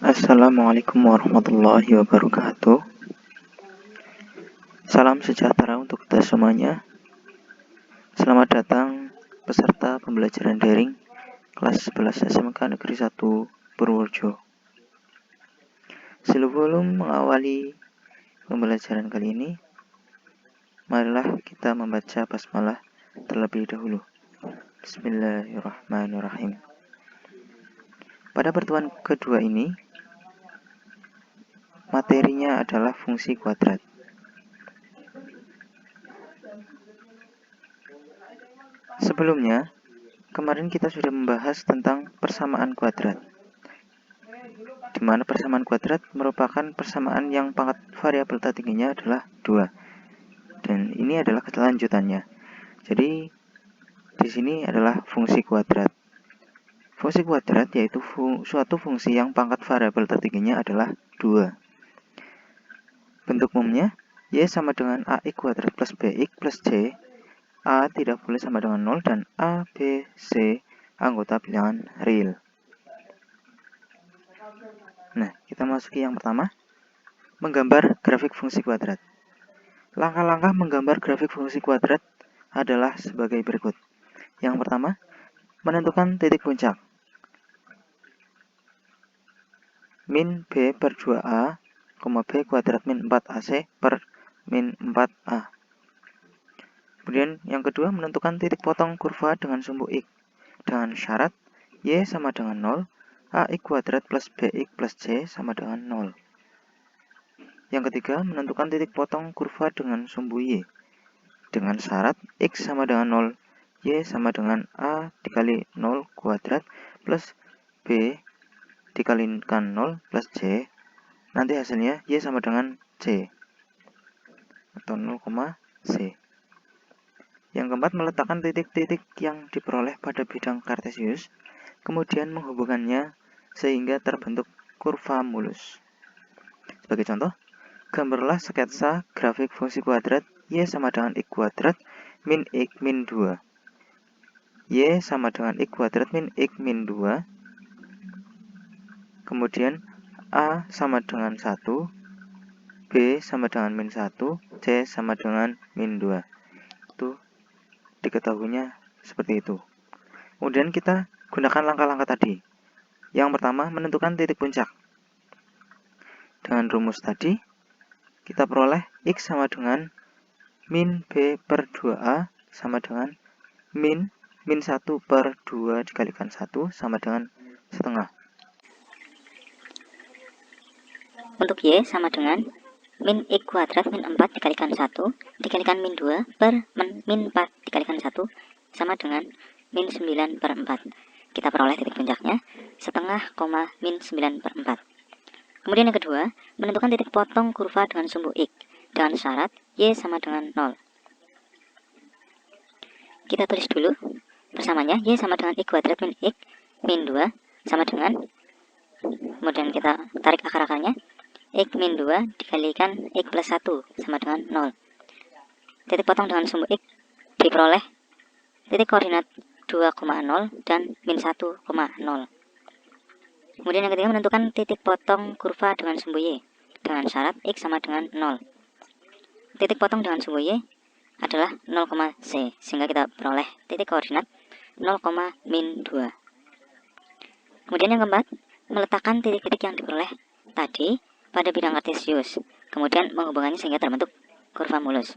Assalamualaikum warahmatullahi wabarakatuh. Salam sejahtera untuk kita semuanya. Selamat datang peserta pembelajaran daring kelas 11 SMK Negeri 1 Purworejo. Sebelum mengawali pembelajaran kali ini, marilah kita membaca basmalah terlebih dahulu. Bismillahirrahmanirrahim. Pada pertemuan kedua ini, materinya adalah fungsi kuadrat. Sebelumnya, kemarin kita sudah membahas tentang persamaan kuadrat, di mana persamaan kuadrat merupakan persamaan yang pangkat variabel tertingginya adalah 2. Dan ini adalah kelanjutannya. Jadi, di sini adalah fungsi kuadrat. Fungsi kuadrat yaitu suatu fungsi yang pangkat variabel tertingginya adalah 2. Bentuk umumnya, y sama dengan ax kuadrat plus bx plus c. A tidak boleh sama dengan 0 dan A, B, C anggota bilangan real. Nah, kita masuki yang pertama, menggambar grafik fungsi kuadrat. Langkah-langkah menggambar grafik fungsi kuadrat adalah sebagai berikut. Yang pertama, menentukan titik puncak. Min B per 2A, B kuadrat min 4AC per min 4A. Kemudian yang kedua, menentukan titik potong kurva dengan sumbu X dengan syarat Y sama dengan 0, AX kuadrat plus BX plus C sama dengan 0. Yang ketiga, menentukan titik potong kurva dengan sumbu Y dengan syarat X sama dengan 0, Y sama dengan A dikali 0 kuadrat plus B dikalikan 0 plus C. Nanti hasilnya Y sama dengan C atau 0, C. Yang keempat, meletakkan titik-titik yang diperoleh pada bidang kartesius, kemudian menghubungkannya sehingga terbentuk kurva mulus. Sebagai contoh, gambarlah sketsa grafik fungsi kuadrat y sama dengan x kuadrat min x min 2. Y sama dengan x kuadrat min x min 2. Kemudian A sama dengan 1, B sama dengan min 1, C sama dengan min 2. Itu diketahuinya seperti itu. Kemudian kita gunakan langkah-langkah tadi. Yang pertama, menentukan titik puncak. Dengan rumus tadi, kita peroleh X sama dengan min B per 2A sama dengan min 1 per 2 dikalikan 1 sama dengan setengah. Untuk Y sama dengan min X kuadrat min 4 dikalikan 1 dikalikan min 2 per min 4 dikalikan 1 sama dengan min 9 per 4. Kita peroleh titik puncaknya setengah, min 9 per 4. Kemudian yang kedua, menentukan titik potong kurva dengan sumbu X dengan syarat Y sama dengan 0. Kita tulis dulu persamaannya, Y sama dengan X kuadrat min X min 2 sama dengan, kemudian kita tarik akar-akarnya, X min 2 dikalikan X plus 1 sama dengan 0. Titik potong dengan sumbu X diperoleh titik koordinat 2,0 dan min 1,0. Kemudian yang ketiga, menentukan titik potong kurva dengan sumbu Y dengan syarat X sama dengan 0. Titik potong dengan sumbu Y adalah 0, C, sehingga kita peroleh titik koordinat 0, min 2. Kemudian yang keempat, meletakkan titik-titik yang diperoleh tadi pada bidang kartesius, kemudian menghubungkannya sehingga terbentuk kurva mulus.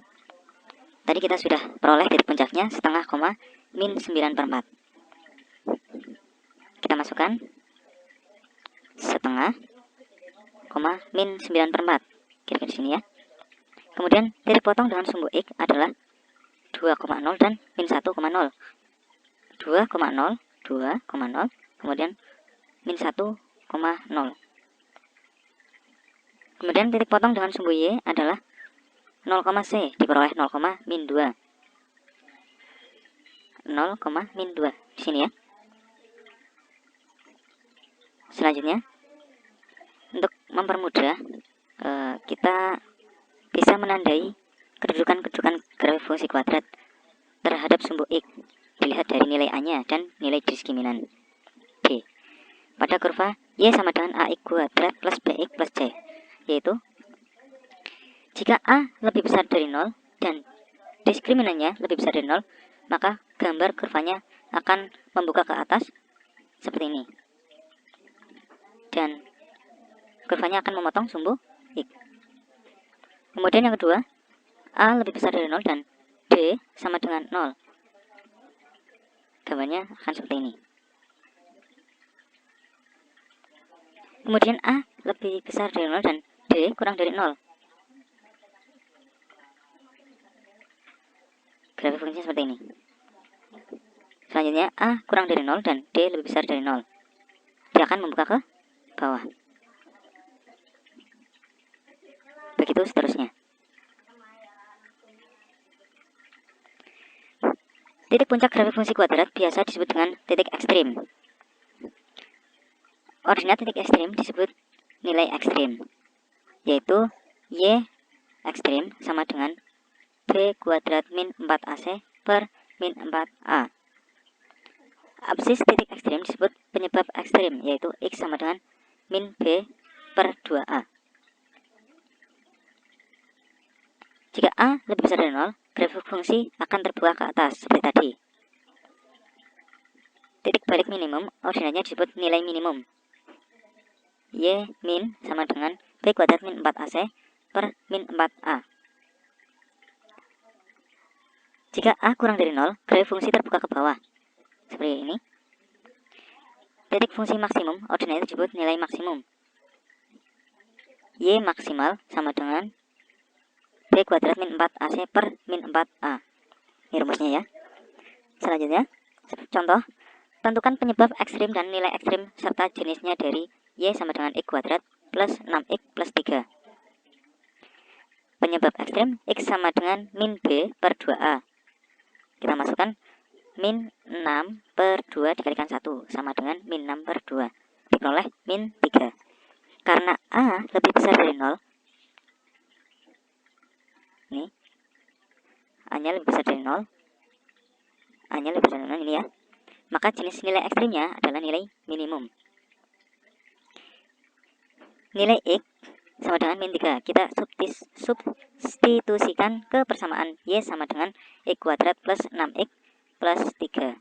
Tadi kita sudah peroleh titik puncaknya setengah, min 9 per 4. Kita masukkan setengah, min 9 per 4. Kira-kira di sini ya. Kemudian titik potong dengan sumbu X adalah 2,0 dan min 1,0. 2,0, 2,0, kemudian min 1,0. Kemudian titik potong dengan sumbu Y adalah 0, C, diperoleh 0, min 2. 0, min 2 di sini ya. Selanjutnya, untuk mempermudah, kita bisa menandai kedudukan-kedudukan grafik fungsi kuadrat terhadap sumbu X dilihat dari nilai A-nya dan nilai diskriminan B. Pada kurva Y sama dengan AX kuadrat plus BX plus C, yaitu jika A lebih besar dari 0 dan diskriminannya lebih besar dari 0, maka gambar kurvanya akan membuka ke atas seperti ini. Dan kurvanya akan memotong sumbu X. Kemudian yang kedua, A lebih besar dari 0 dan D sama dengan 0. Gambarnya akan seperti ini. Kemudian A lebih besar dari 0 dan D kurang dari 0. Grafik fungsinya seperti ini. Selanjutnya A kurang dari 0 dan D lebih besar dari 0. Dia akan membuka ke bawah. Begitu seterusnya. Titik puncak grafik fungsi kuadrat biasa disebut dengan titik ekstrim. Ordinat titik ekstrim disebut nilai ekstrim, yaitu Y ekstrim sama dengan B kuadrat min 4AC per min 4A. Absis titik ekstrim disebut penyebab ekstrim, yaitu X sama dengan min B per 2A. Jika A lebih besar dari 0, grafik fungsi akan terbuka ke atas, seperti tadi. Titik balik minimum, ordinatnya disebut nilai minimum. Y min sama dengan B kuadrat min 4AC per min 4A. Jika A kurang dari 0, grafik fungsi terbuka ke bawah, seperti ini. Titik fungsi maksimum, ordinatnya disebut nilai maksimum. Y maksimal sama dengan B kuadrat min 4AC per min 4A. Ini rumusnya ya. Selanjutnya, contoh, tentukan penyebab ekstrim dan nilai ekstrim serta jenisnya dari Y sama dengan X kuadrat plus 6X plus 3. Penyebab ekstrim X sama dengan min B per 2A. Kita masukkan min 6 per 2 dikalikan 1 sama dengan min 6 per 2. Diperoleh min 3. Karena A lebih besar dari 0, ini A-nya lebih besar dari 0, A-nya lebih besar dari 0 ini ya, maka jenis nilai ekstrimnya adalah nilai minimum. Nilai X sama dengan min 3. Kita substitusikan ke persamaan Y sama dengan X kuadrat plus 6X plus 3.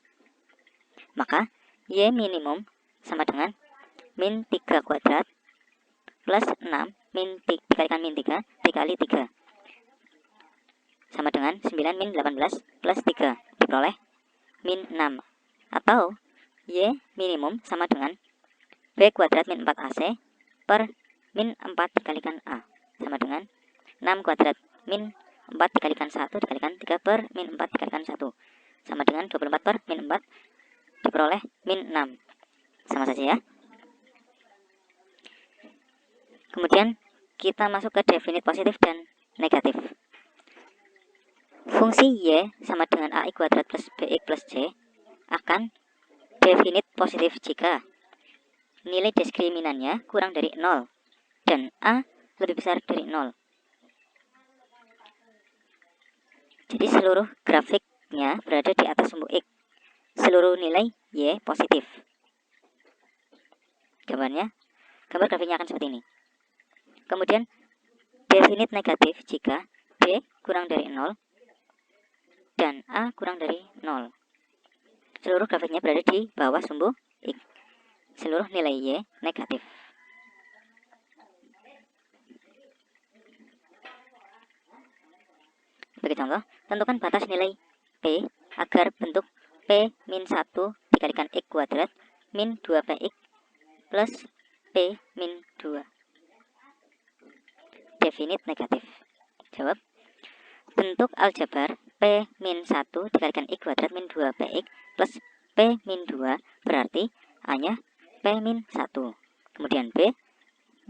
Maka Y minimum sama dengan min 3 kuadrat plus 6 dikalikan min 3 dikali 3. Sama dengan 9 min 18 plus 3. Diperoleh min 6. Atau Y minimum sama dengan B kuadrat min 4AC per min 4 dikalikan A. Sama dengan 6 kuadrat min 4 dikalikan 1 dikalikan 3 per min 4 dikalikan 1. Sama dengan 24 per min 4. Diperoleh min 6. Sama saja ya. Kemudian kita masuk ke definit positif dan negatif. Fungsi Y sama dengan AI kuadrat plus BX plus C akan definit positif jika nilai diskriminannya kurang dari 0 dan A lebih besar dari 0. Jadi seluruh grafiknya berada di atas sumbu X. Seluruh nilai Y positif. Gambar grafiknya akan seperti ini. Kemudian definit negatif jika B kurang dari 0 dan A kurang dari 0. Seluruh grafiknya berada di bawah sumbu X. Seluruh nilai Y negatif. Sebagai contoh, tentukan batas nilai P agar bentuk P min 1 dikalikan X kuadrat min 2PX plus P min 2. Definit negatif. Jawab, bentuk aljabar P min 1 dikalikan X kuadrat min 2PX plus P min 2 berarti A-nya P min 1. Kemudian B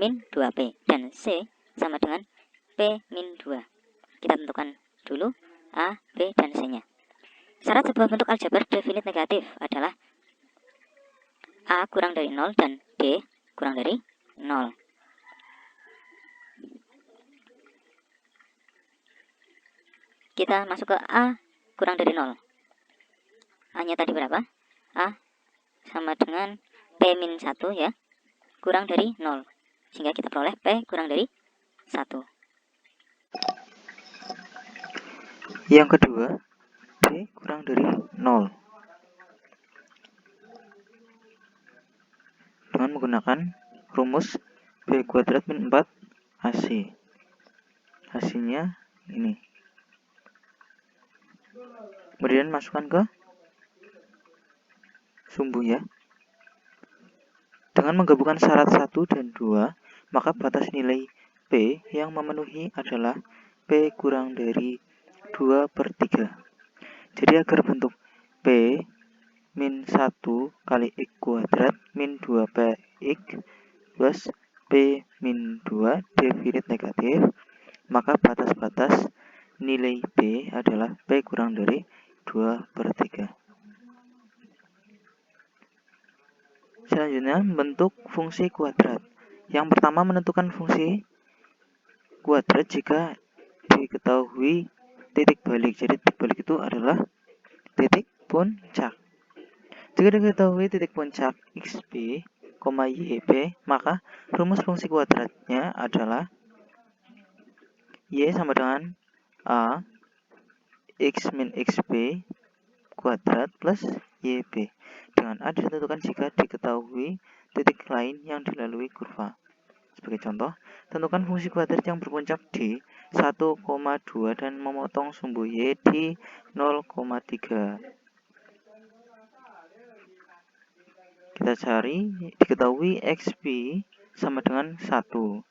min 2P dan C sama dengan P min 2. Kita tentukan dulu A, B, dan C-nya. Syarat sebuah bentuk aljabar definit negatif adalah A kurang dari 0 dan D kurang dari 0. Kita masuk ke A kurang dari 0. A-nya tadi berapa? A sama dengan P min 1 ya. kurang dari 0. Sehingga kita peroleh P kurang dari 1. Yang kedua, P kurang dari 0. Dengan menggunakan rumus B kuadrat min 4 AC. Hasilnya ini. Kemudian masukkan ke sumbu ya. Dengan menggabungkan syarat 1 dan 2, maka batas nilai P yang memenuhi adalah P kurang dari 2/3. Jadi agar bentuk P min 1 kali X kuadrat min 2PX plus P min 2 definite negatif, maka batas-batas nilai P adalah P kurang dari 2/3. Selanjutnya, bentuk fungsi kuadrat. Yang pertama, menentukan fungsi kuadrat jika diketahui titik balik. Jadi titik balik itu adalah titik puncak. Jika diketahui titik puncak XB, YB, maka rumus fungsi kuadratnya adalah Y sama dengan A X min XB kuadrat plus YB. Dengan A ditentukan jika diketahui titik lain yang dilalui kurva. Sebagai contoh, tentukan fungsi kuadrat yang berpuncak di 1,2 dan memotong sumbu Y di 0,3. Kita cari, diketahui XB sama dengan 1,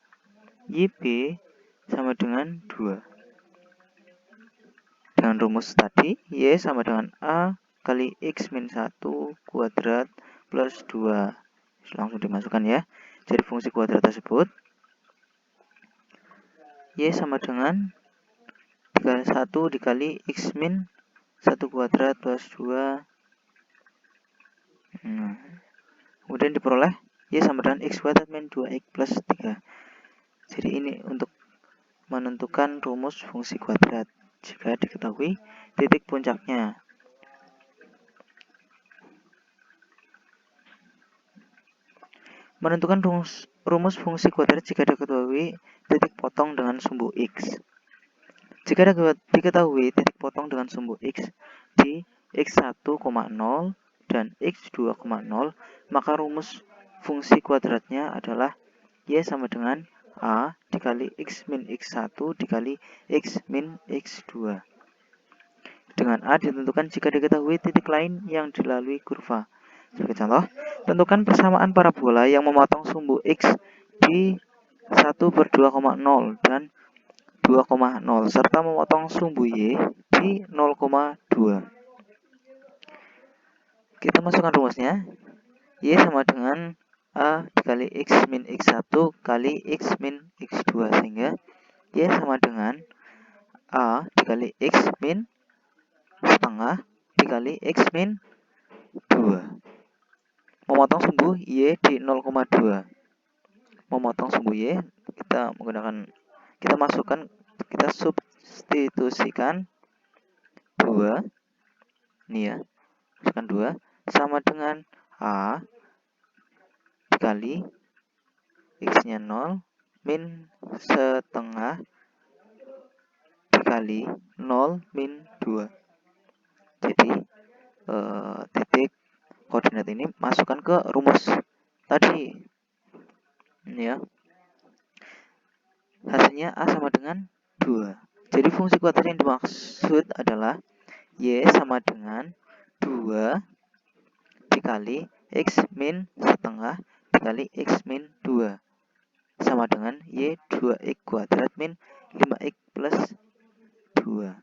YB sama dengan 2. Dengan rumus tadi, Y sama dengan A kali X min 1 kuadrat plus 2. Langsung dimasukkan ya. Jadi fungsi kuadrat tersebut Y sama dengan 1 dikali X min 1 kuadrat plus 2. Kemudian diperoleh Y sama dengan X kuadrat min 2X plus 3. Jadi ini untuk menentukan rumus fungsi kuadrat jika diketahui titik puncaknya. Menentukan rumus fungsi kuadrat jika diketahui titik potong dengan sumbu X. Jika diketahui titik potong dengan sumbu X di X1,0 dan X2,0, maka rumus fungsi kuadratnya adalah Y sama dengan A dikali X min X1 dikali X min X2. Dengan A ditentukan jika diketahui titik lain yang dilalui kurva. Sebagai contoh, tentukan persamaan parabola yang memotong sumbu X di 1/2,0 dan 2,0 serta memotong sumbu Y di 0,2. Kita masukkan rumusnya. Y sama dengan A dikali X min X1 kali X min X2, sehingga Y sama dengan A dikali X min setengah dikali X min 2. Memotong sumbu Y di 0,2. Memotong sumbu Y, kita masukkan, kita substitusikan 2. Ini ya, masukkan 2 sama dengan A dikali X-nya 0 min setengah dikali 0 min 2. Jadi titik koordinat ini masukkan ke rumus tadi. Ini ya. Hasilnya A sama dengan 2. Jadi fungsi kuadrat yang dimaksud adalah Y sama dengan 2 dikali X min setengah dikali X min 2 sama dengan Y 2X kuadrat min 5X plus 2.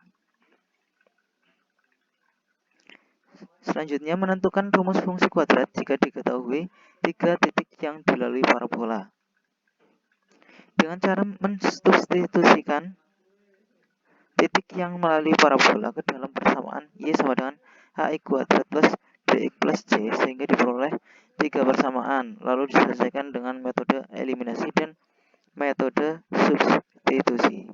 Selanjutnya, menentukan rumus fungsi kuadrat jika diketahui 3 titik yang dilalui parabola. Dengan cara mensubstitusikan titik yang melalui parabola ke dalam persamaan Y sama dengan HX kuadrat plus BX plus C, sehingga diperoleh 3 persamaan, lalu diselesaikan dengan metode eliminasi dan metode substitusi.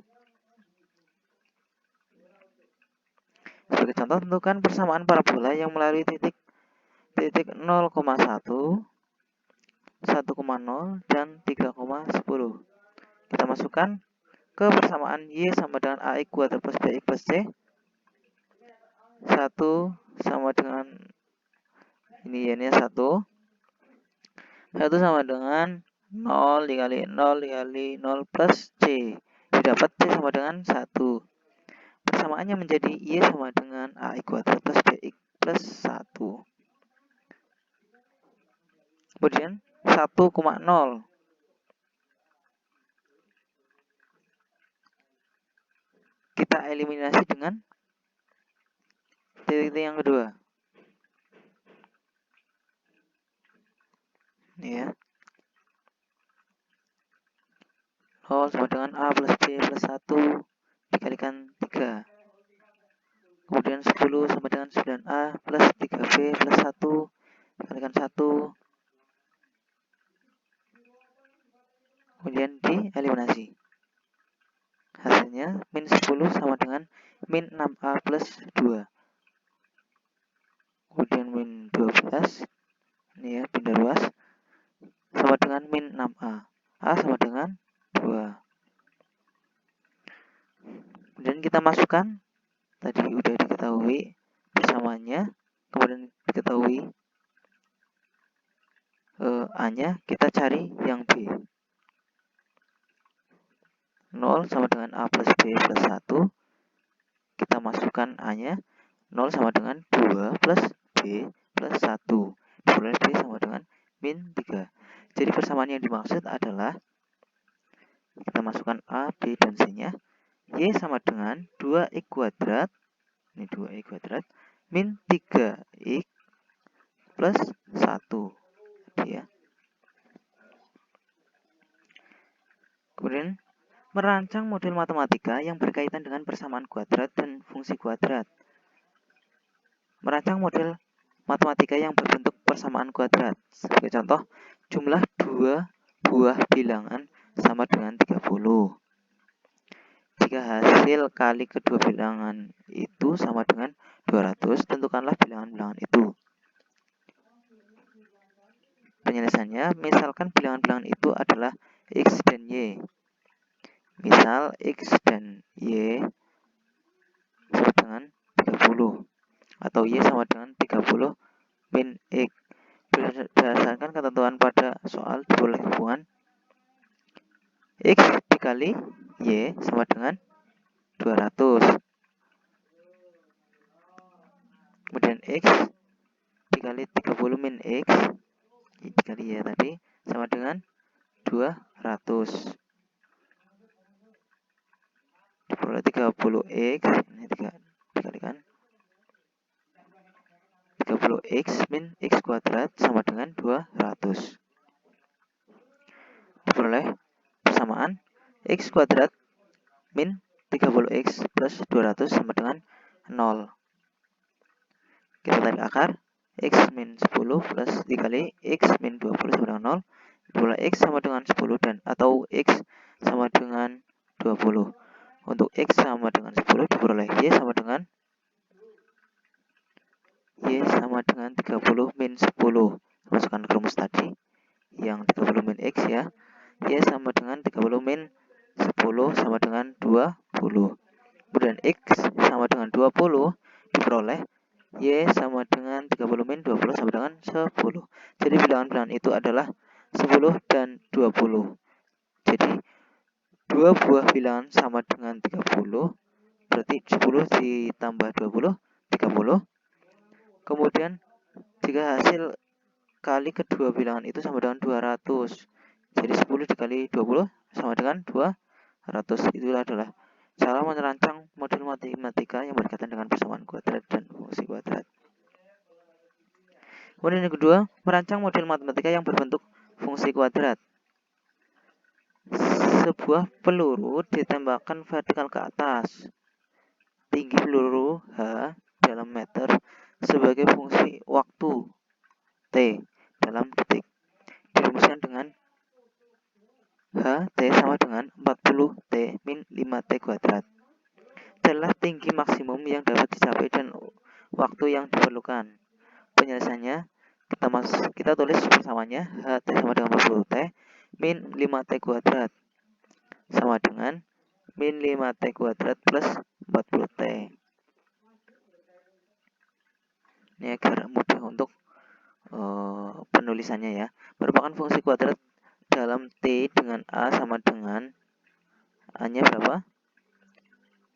Sebagai contoh, tentukan persamaan parabola yang melalui titik 0,1, 1,0 1,0 dan 3,10. Kita masukkan ke persamaan Y sama dengan AX kuadrat plus BX plus C. 1 sama dengan ini Y-nya 1. 1 sama dengan 0 dikali 0 dikali 0 plus C. Didapat C sama dengan 1. Persamaannya menjadi Y sama dengan AX kuadrat plus BX plus 1. Kemudian 1,0. Kita eliminasi dengan titik yang kedua. Ini ya. 0 sama dengan A plus B plus 1 dikalikan 3. Kemudian 10 sama dengan 9A plus 3B plus 1 dikalikan 1. Kemudian dieliminasi. Hasilnya min 10 sama dengan min 6A plus 2. Kemudian min 12. Ini ya, pindah ruas. Sama dengan min 6A. A sama dengan 2. Kemudian kita masukkan. Tadi udah diketahui persamaannya. Kemudian diketahui A-nya. Kita cari yang B. 0 sama dengan A plus B plus 1. Kita masukkan A-nya. 0 sama dengan 2 plus B plus 1. Diperoleh B sama dengan min 3. Jadi persamaan yang dimaksud adalah kita masukkan A, B, dan C-nya. Y sama dengan 2X kuadrat. Ini 2X kuadrat. Min 3X plus 1. Ya. Kemudian merancang model matematika yang berkaitan dengan persamaan kuadrat dan fungsi kuadrat. Merancang model matematika yang berbentuk persamaan kuadrat. Sebagai contoh, jumlah 2 buah bilangan sama dengan 30. Jika hasil kali kedua bilangan itu sama dengan 200, tentukanlah bilangan-bilangan itu. Penyelesaiannya, misalkan bilangan-bilangan itu adalah X dan Y. Misal X dan Y sama dengan 30. Atau Y sama dengan 30 min X. Berdasarkan ketentuan pada soal diperoleh hubungan X dikali Y sama dengan 200. Kemudian X dikali 30 min X dikali Y tadi sama dengan 200. Diperoleh 30X. Ini dikalikan 30X min X kuadrat sama dengan 200. Diperoleh persamaan X kuadrat min 30X plus 200 sama dengan 0. Kita tarik akar. X min 10 plus dikali X min 20 sama dengan 0. Diperoleh X sama dengan 10 dan atau X sama dengan 20. Untuk X sama dengan 10 diperoleh Y sama dengan 30 min 10. Masukkan ke rumus tadi yang 30 min X ya. Y sama dengan 30 min 10 sama dengan 20. Kemudian X sama dengan 20 diperoleh Y sama dengan 30 min 20 sama dengan 10. Jadi bilangan-bilangan itu adalah 10 dan 20. Jadi dua buah bilangan sama dengan 30. Berarti 10 ditambah 20, 30. Kemudian jika hasil kali kedua bilangan itu sama dengan 200. Jadi 10 dikali 20 sama dengan 200. Itulah adalah cara merancang model matematika yang berkaitan dengan persamaan kuadrat dan fungsi kuadrat. Kemudian yang kedua, merancang model matematika yang berbentuk fungsi kuadrat. Sebuah peluru ditembakkan vertikal ke atas. Tinggi peluru H dalam meter sebagai fungsi waktu T dalam detik. Dirumuskan dengan HT sama dengan 40T min 5T kuadrat. Adalah tinggi maksimum yang dapat dicapai dan waktu yang diperlukan. Penyelesaiannya kita tulis persamaannya HT sama sama dengan 40T min 5T kuadrat sama dengan min 5T kuadrat plus 40T. Ini agar mudah untuk penulisannya ya. Merupakan fungsi kuadrat dalam T dengan A sama dengan A-nya berapa?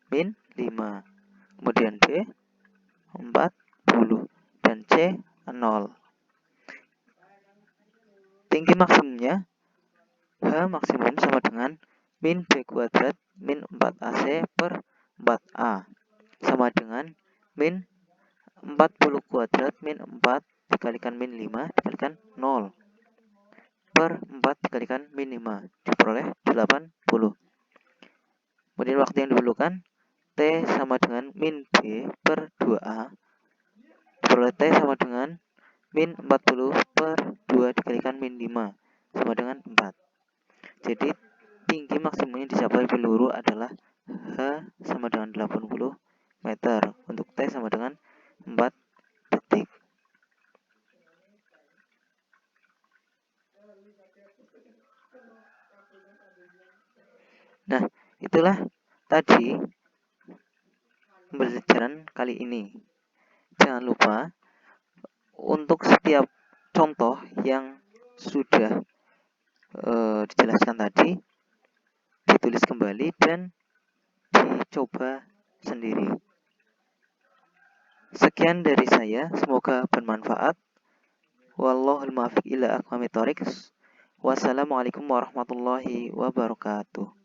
Min 5. Kemudian B 40 dan C 0. Tinggi maksimumnya H maksimum sama dengan min B kuadrat min 4AC per 4A sama dengan min 40 kuadrat min 4 dikalikan min 5 dikalikan 0 per 4 dikalikan min 5 diperoleh 80. Kemudian waktu yang diperlukan T sama dengan min B per 2A diperoleh T sama dengan min 40 per 2 dikalikan min 5 sama dengan 4. Jadi tinggi maksimum yang dicapai peluru adalah H sama dengan 80 meter. Untuk T sama dengan 4 detik. Nah, itulah tadi pembelajaran kali ini. Jangan lupa untuk setiap contoh yang sudah dijelaskan tadi ditulis kembali dan dicoba sendiri. Sekian dari saya, semoga bermanfaat. Wallahul muwaffiq ila aqwamit thoriq. Wassalamualaikum warahmatullahi wabarakatuh.